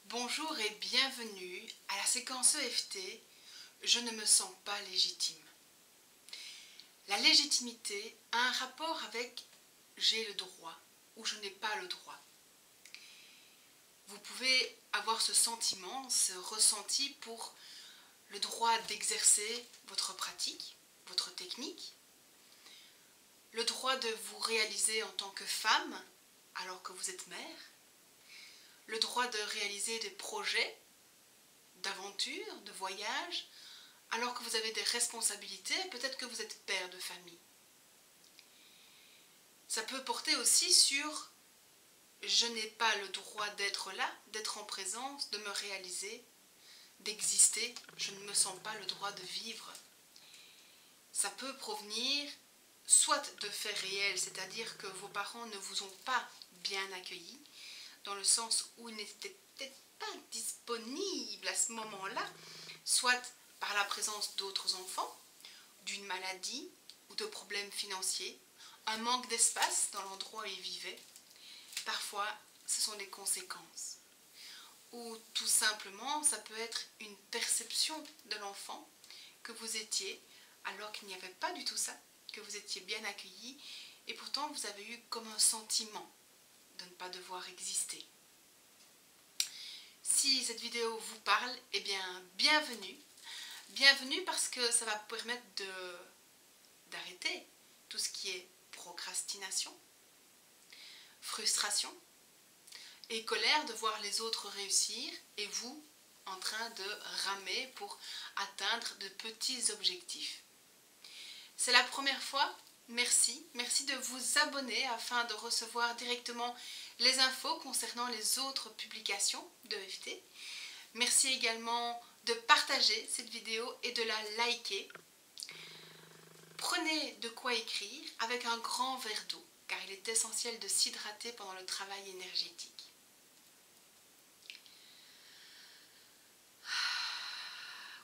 Bonjour et bienvenue à la séquence EFT « Je ne me sens pas légitime ». La légitimité a un rapport avec « j'ai le droit » ou « je n'ai pas le droit ». Vous pouvez avoir ce sentiment, ce ressenti pour le droit d'exercer votre pratique, votre technique, le droit de vous réaliser en tant que femme alors que vous êtes mère, le droit de réaliser des projets d'aventure, de voyage, alors que vous avez des responsabilités, peut-être que vous êtes père de famille. Ça peut porter aussi sur « je n'ai pas le droit d'être là, d'être en présence, de me réaliser, d'exister, je ne me sens pas le droit de vivre ». Ça peut provenir soit de faits réels, c'est-à-dire que vos parents ne vous ont pas bien accueilli, dans le sens où ils n'étaient peut-être pas disponibles à ce moment-là, soit par la présence d'autres enfants, d'une maladie ou de problèmes financiers, un manque d'espace dans l'endroit où ils vivaient. Parfois, ce sont des conséquences. Ou tout simplement, ça peut être une perception de l'enfant que vous étiez, alors qu'il n'y avait pas du tout ça, que vous étiez bien accueilli, et pourtant vous avez eu comme un sentiment de ne pas devoir exister. Si cette vidéo vous parle, eh bien bienvenue. Bienvenue parce que ça va vous permettre d'arrêter tout ce qui est procrastination, frustration et colère de voir les autres réussir et vous en train de ramer pour atteindre de petits objectifs. C'est la première fois? Merci. Merci de vous abonner afin de recevoir directement les infos concernant les autres publications de EFT. Merci également de partager cette vidéo et de la liker. Prenez de quoi écrire avec un grand verre d'eau, car il est essentiel de s'hydrater pendant le travail énergétique.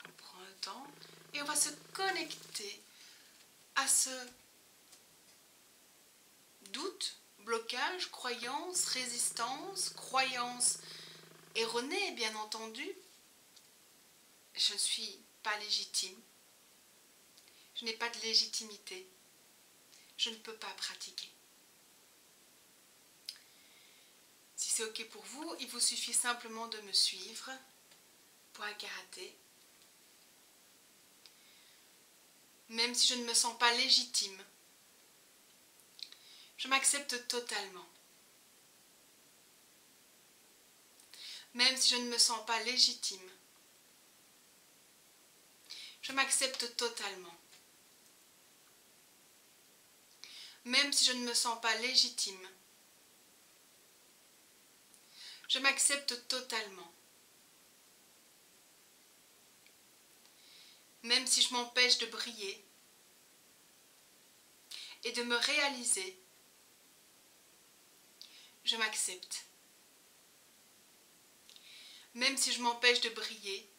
On prend le temps et on va se connecter à ce doute, blocage, croyance, résistance, croyance erronée bien entendu. Je ne suis pas légitime. Je n'ai pas de légitimité. Je ne peux pas pratiquer. Si c'est OK pour vous, il vous suffit simplement de me suivre. Point karaté. Même si je ne me sens pas légitime, je m'accepte totalement. Même si je ne me sens pas légitime, je m'accepte totalement. Même si je ne me sens pas légitime, je m'accepte totalement. Même si je m'empêche de briller et de me réaliser, je m'accepte. Même si je m'empêche de briller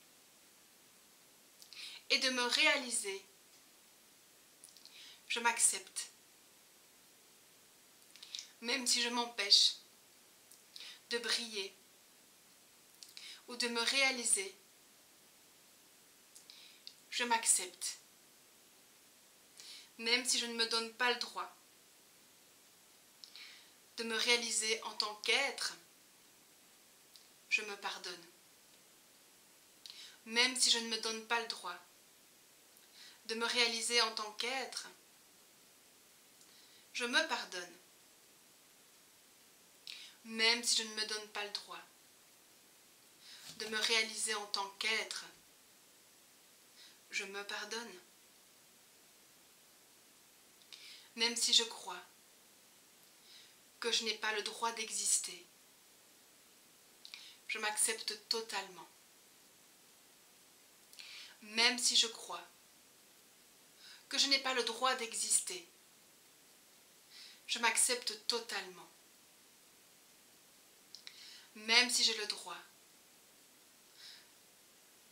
et de me réaliser, je m'accepte. Même si je m'empêche de briller ou de me réaliser, je m'accepte. Même si je ne me donne pas le droit de me réaliser en tant qu'être, je me pardonne. Même si je ne me donne pas le droit de me réaliser en tant qu'être, je me pardonne. Même si je ne me donne pas le droit de me réaliser en tant qu'être, je me pardonne. Même si je crois que je n'ai pas le droit d'exister, je m'accepte totalement. Même si je crois que je n'ai pas le droit d'exister, je m'accepte totalement. Même si j'ai le droit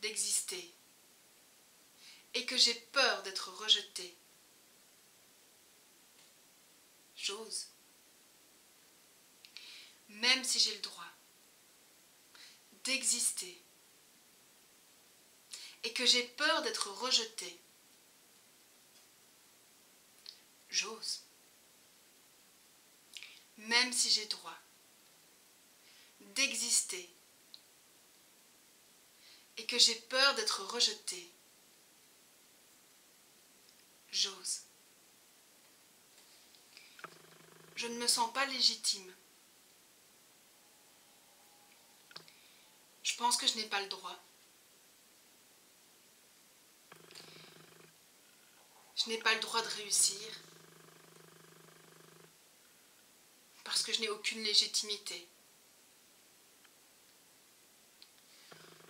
d'exister et que j'ai peur d'être rejetée, j'ose. Même si j'ai le droit d'exister et que j'ai peur d'être rejetée, j'ose, même si j'ai droit d'exister et que j'ai peur d'être rejetée, j'ose. Je ne me sens pas légitime. Je pense que je n'ai pas le droit. Je n'ai pas le droit de réussir parce que je n'ai aucune légitimité.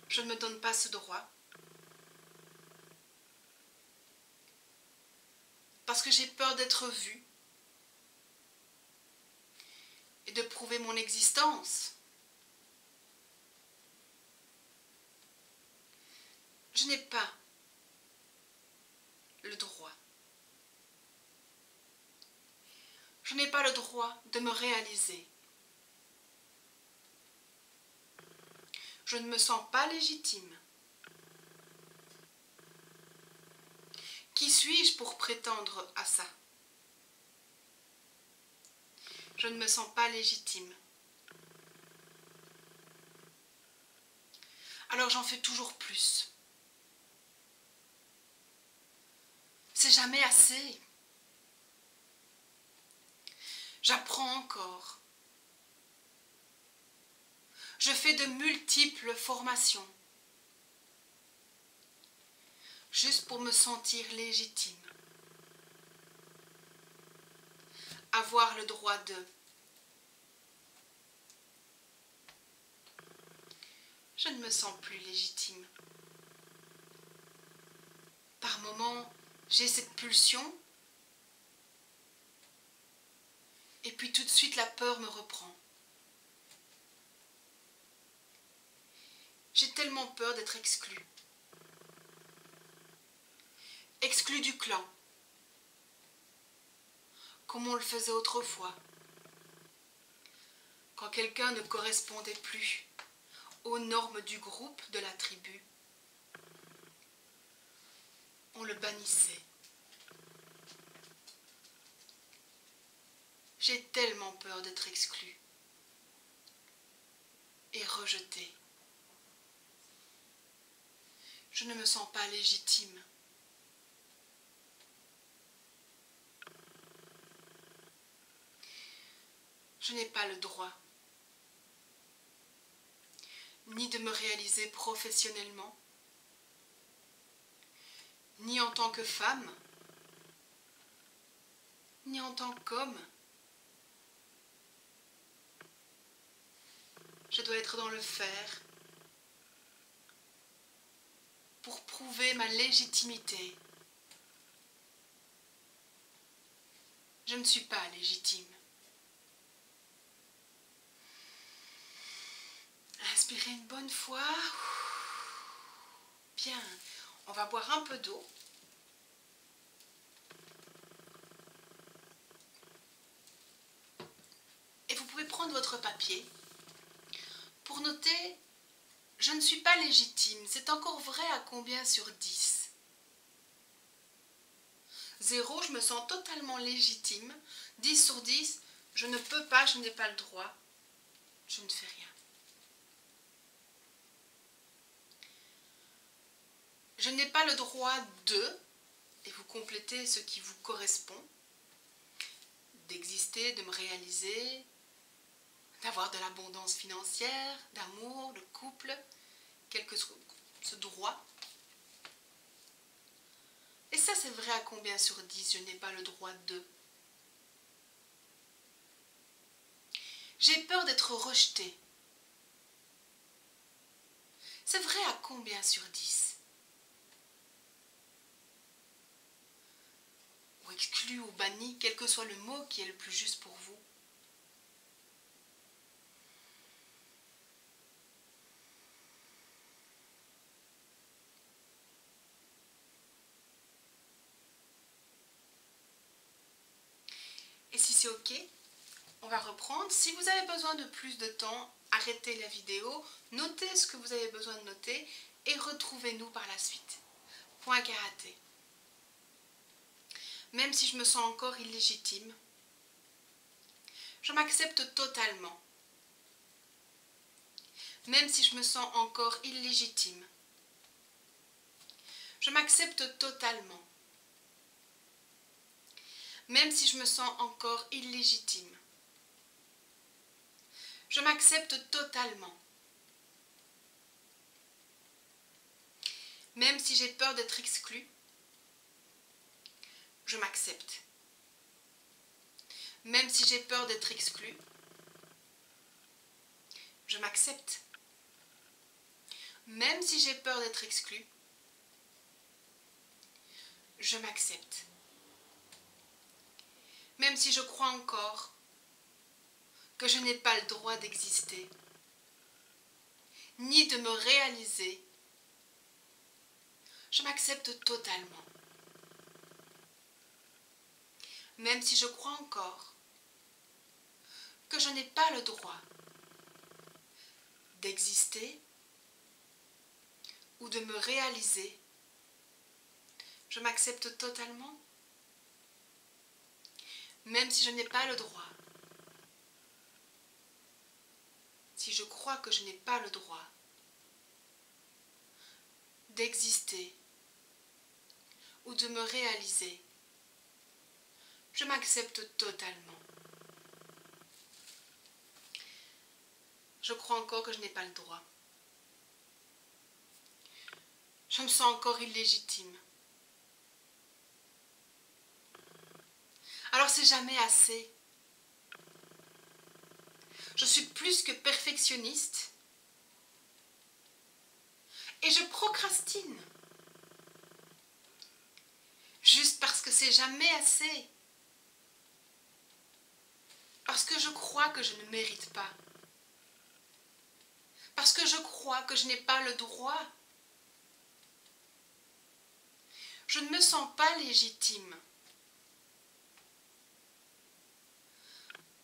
Je ne me donne pas ce droit parce que j'ai peur d'être vue et de prouver mon existence. Je n'ai pas le droit. Je n'ai pas le droit de me réaliser. Je ne me sens pas légitime. Qui suis-je pour prétendre à ça? Je ne me sens pas légitime. Alors j'en fais toujours plus. C'est jamais assez. J'apprends encore. Je fais de multiples formations. Juste pour me sentir légitime. Avoir le droit de. Je ne me sens plus légitime. Par moments, j'ai cette pulsion. Et puis tout de suite, la peur me reprend. J'ai tellement peur d'être exclue. Exclue du clan. Comme on le faisait autrefois. Quand quelqu'un ne correspondait plus aux normes du groupe, de la tribu, on le bannissait. J'ai tellement peur d'être exclue et rejetée. Je ne me sens pas légitime. Je n'ai pas le droit ni de me réaliser professionnellement, ni en tant que femme, ni en tant qu'homme. Je dois être dans le faire pour prouver ma légitimité. Je ne suis pas légitime. Inspirez une bonne fois. Bien, on va boire un peu d'eau. Et vous pouvez prendre votre papier pour noter « Je ne suis pas légitime ». C'est encore vrai à combien sur 10? 0, je me sens totalement légitime. 10 sur 10, je ne peux pas, je n'ai pas le droit. Je ne fais rien. Je n'ai pas le droit de, et vous complétez ce qui vous correspond, d'exister, de me réaliser, d'avoir de l'abondance financière, d'amour, de couple, quel que soit ce droit. Et ça, c'est vrai à combien sur 10, je n'ai pas le droit de. J'ai peur d'être rejetée. C'est vrai à combien sur 10? Ou exclu ou banni, quel que soit le mot qui est le plus juste pour vous. Et si c'est OK, on va reprendre. Si vous avez besoin de plus de temps, arrêtez la vidéo, notez ce que vous avez besoin de noter et retrouvez-nous par la suite. Point karaté. Même si je me sens encore illégitime, je m'accepte totalement. Même si je me sens encore illégitime, je m'accepte totalement. Même si je me sens encore illégitime, je m'accepte totalement. Même si j'ai peur d'être exclue, je m'accepte. Même si j'ai peur d'être exclue, je m'accepte. Même si j'ai peur d'être exclue, je m'accepte. Même si je crois encore que je n'ai pas le droit d'exister, ni de me réaliser, je m'accepte totalement. Même si je crois encore que je n'ai pas le droit d'exister ou de me réaliser, je m'accepte totalement. Même si je n'ai pas le droit, si je crois que je n'ai pas le droit d'exister ou de me réaliser, je m'accepte totalement. Je crois encore que je n'ai pas le droit. Je me sens encore illégitime. Alors c'est jamais assez. Je suis plus que perfectionniste et je procrastine. Juste parce que c'est jamais assez. Parce que je crois que je ne mérite pas. Parce que je crois que je n'ai pas le droit. Je ne me sens pas légitime.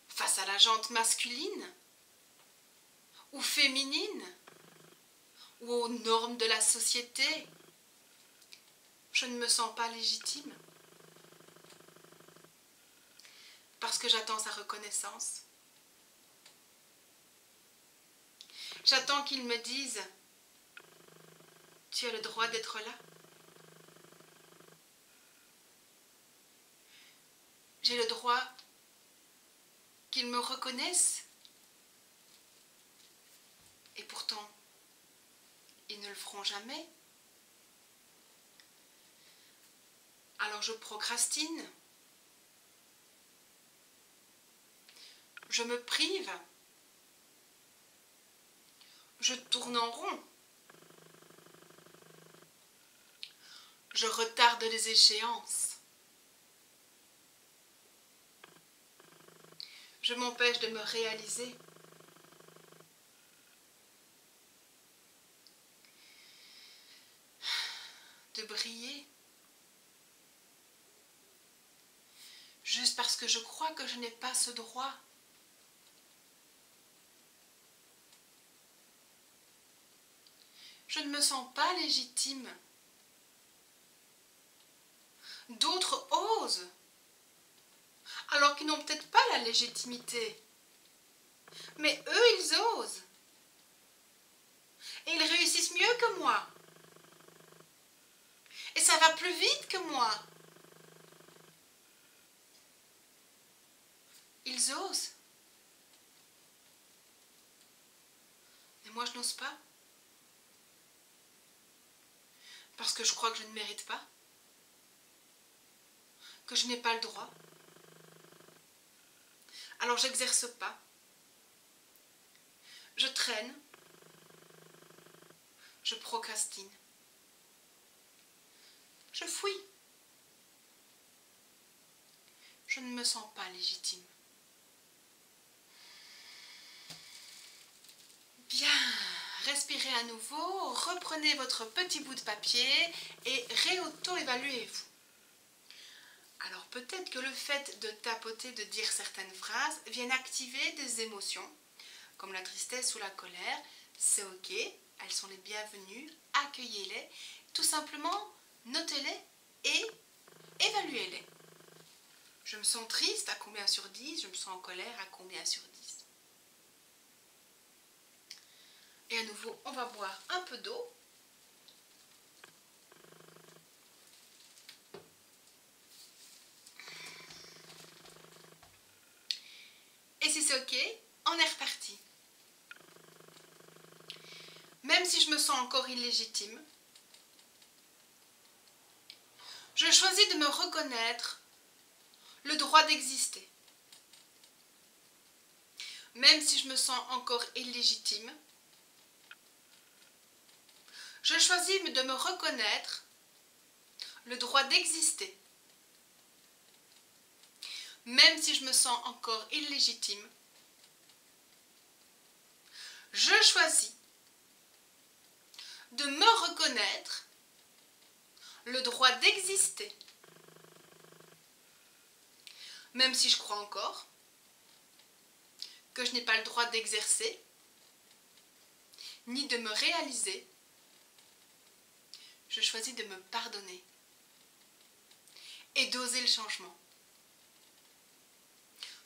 Face à la gente masculine ou féminine ou aux normes de la société, je ne me sens pas légitime. Parce que j'attends sa reconnaissance. J'attends qu'ils me disent « Tu as le droit d'être là ». J'ai le droit qu'ils me reconnaissent. Et pourtant, ils ne le feront jamais. Alors je procrastine. Je me prive. Je tourne en rond. Je retarde les échéances. Je m'empêche de me réaliser. De briller. Juste parce que je crois que je n'ai pas ce droit. Je ne me sens pas légitime. D'autres osent, alors qu'ils n'ont peut-être pas la légitimité. Mais eux, ils osent. Et ils réussissent mieux que moi. Et ça va plus vite que moi. Ils osent. Mais moi, je n'ose pas. Parce que je crois que je ne mérite pas. Que je n'ai pas le droit. Alors j'exerce pas. Je traîne. Je procrastine. Je fuis. Je ne me sens pas légitime. Bien, respirez à nouveau, reprenez votre petit bout de papier et réauto-évaluez-vous. Alors peut-être que le fait de tapoter, de dire certaines phrases, viennent activer des émotions, comme la tristesse ou la colère, c'est ok, elles sont les bienvenues, accueillez-les, tout simplement notez-les et évaluez-les. Je me sens triste, à combien sur 10? Je me sens en colère, à combien sur 10? Et à nouveau, on va boire un peu d'eau. Et si c'est ok, on est reparti. Même si je me sens encore illégitime, je choisis de me reconnaître le droit d'exister. Même si je me sens encore illégitime, je choisis de me reconnaître le droit d'exister. Même si je me sens encore illégitime, je choisis de me reconnaître le droit d'exister. Même si je crois encore que je n'ai pas le droit d'exercer, ni de me réaliser, je choisis de me pardonner et d'oser le changement.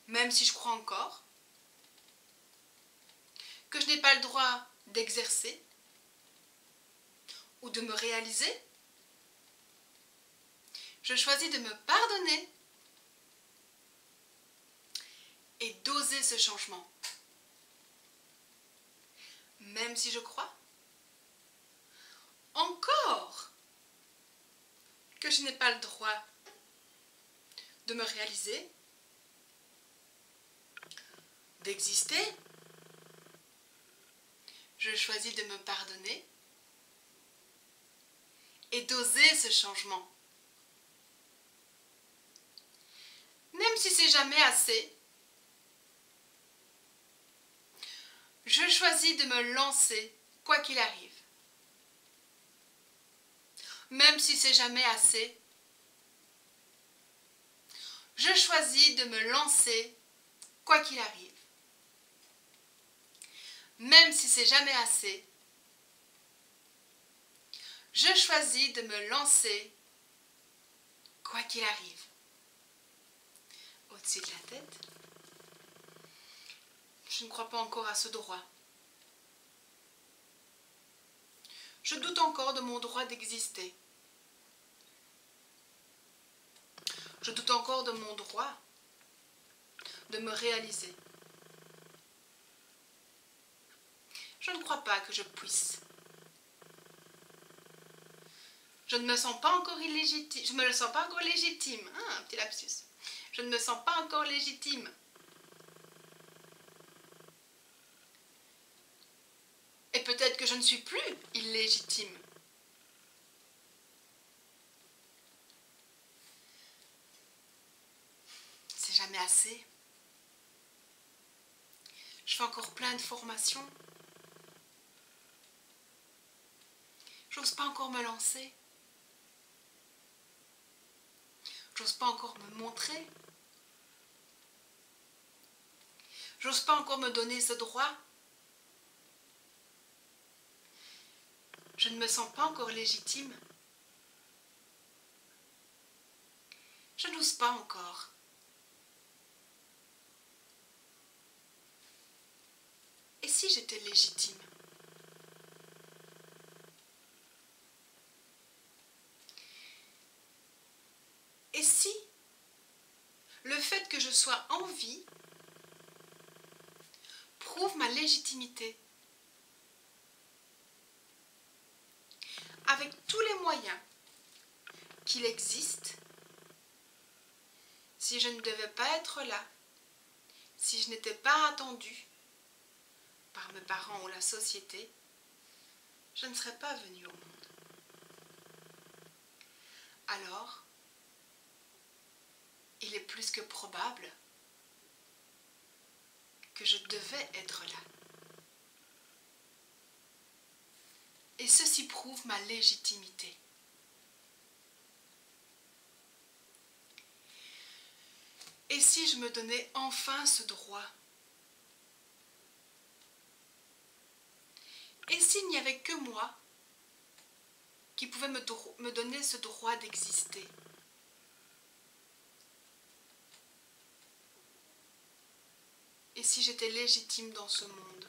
Même si je crois encore que je n'ai pas le droit d'exercer ou de me réaliser, je choisis de me pardonner et d'oser ce changement. Même si je crois encore que je n'ai pas le droit de me réaliser, d'exister, je choisis de me pardonner et d'oser ce changement. Même si c'est jamais assez, je choisis de me lancer quoi qu'il arrive. Même si c'est jamais assez, je choisis de me lancer quoi qu'il arrive. Même si c'est jamais assez, je choisis de me lancer quoi qu'il arrive. Au-dessus de la tête, je ne crois pas encore à ce droit. Je doute encore de mon droit d'exister. Je doute encore de mon droit de me réaliser. Je ne crois pas que je puisse. Je ne me sens pas encore illégitime. Je me sens pas encore légitime. Ah, un petit lapsus. Je ne me sens pas encore légitime. Et peut-être que je ne suis plus illégitime. C'est jamais assez. Je fais encore plein de formations. J'ose pas encore me lancer. J'ose pas encore me montrer. J'ose pas encore me donner ce droit. Je ne me sens pas encore légitime. Je n'ose pas encore. Et si j'étais légitime? Et si le fait que je sois en vie prouve ma légitimité? Avec tous les moyens qu'il existe, si je ne devais pas être là, si je n'étais pas attendue par mes parents ou la société, je ne serais pas venue au monde. Alors, il est plus que probable que je devais être là. Et ceci prouve ma légitimité. Et si je me donnais enfin ce droit Et s'il n'y avait que moi qui pouvait me donner ce droit d'exister? Et si j'étais légitime dans ce monde?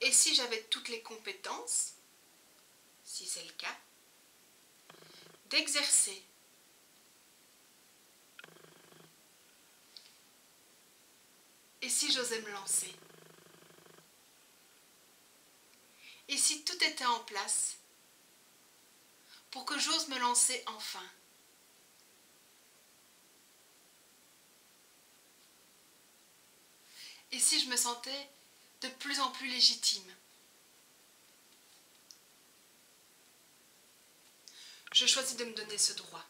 Et si j'avais toutes les compétences, si c'est le cas, d'exercer? Et si j'osais me lancer? Et si tout était en place pour que j'ose me lancer enfin? Et si je me sentais de plus en plus légitime? Je choisis de me donner ce droit.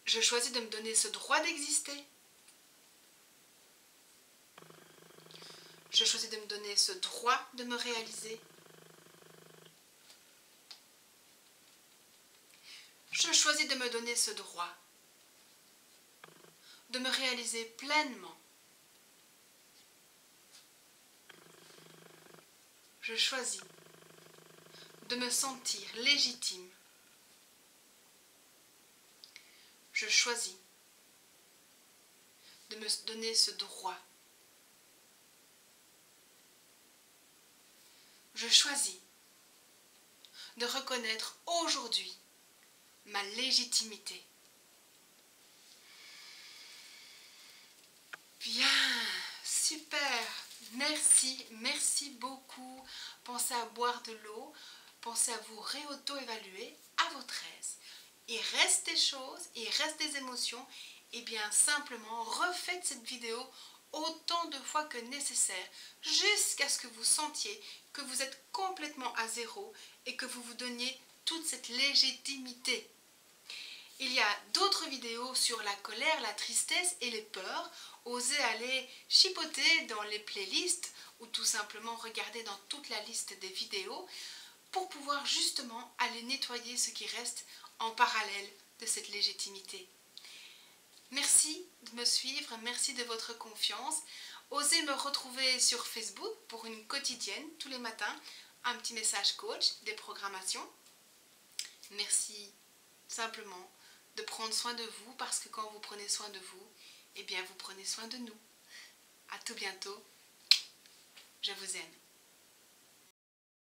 Je choisis de me donner ce droit d'exister. Je choisis de me donner ce droit de me réaliser. Je choisis de me donner ce droit de me réaliser pleinement. Je choisis de me sentir légitime. Je choisis de me donner ce droit. Je choisis de reconnaître aujourd'hui ma légitimité. Bien, super, merci beaucoup. Pensez à boire de l'eau, pensez à vous réauto-évaluer à votre aise. Il reste des choses, il reste des émotions, et bien simplement refaites cette vidéo autant de fois que nécessaire, jusqu'à ce que vous sentiez que vous êtes complètement à zéro et que vous vous donniez toute cette légitimité. Il y a d'autres vidéos sur la colère, la tristesse et les peurs. Osez aller chipoter dans les playlists ou tout simplement regarder dans toute la liste des vidéos pour pouvoir justement aller nettoyer ce qui reste en parallèle de cette légitimité. Merci de me suivre, merci de votre confiance. Osez me retrouver sur Facebook pour une quotidienne tous les matins, un petit message coach, des programmations. Merci simplement de prendre soin de vous, parce que quand vous prenez soin de vous, eh bien vous prenez soin de nous. À tout bientôt. Je vous aime.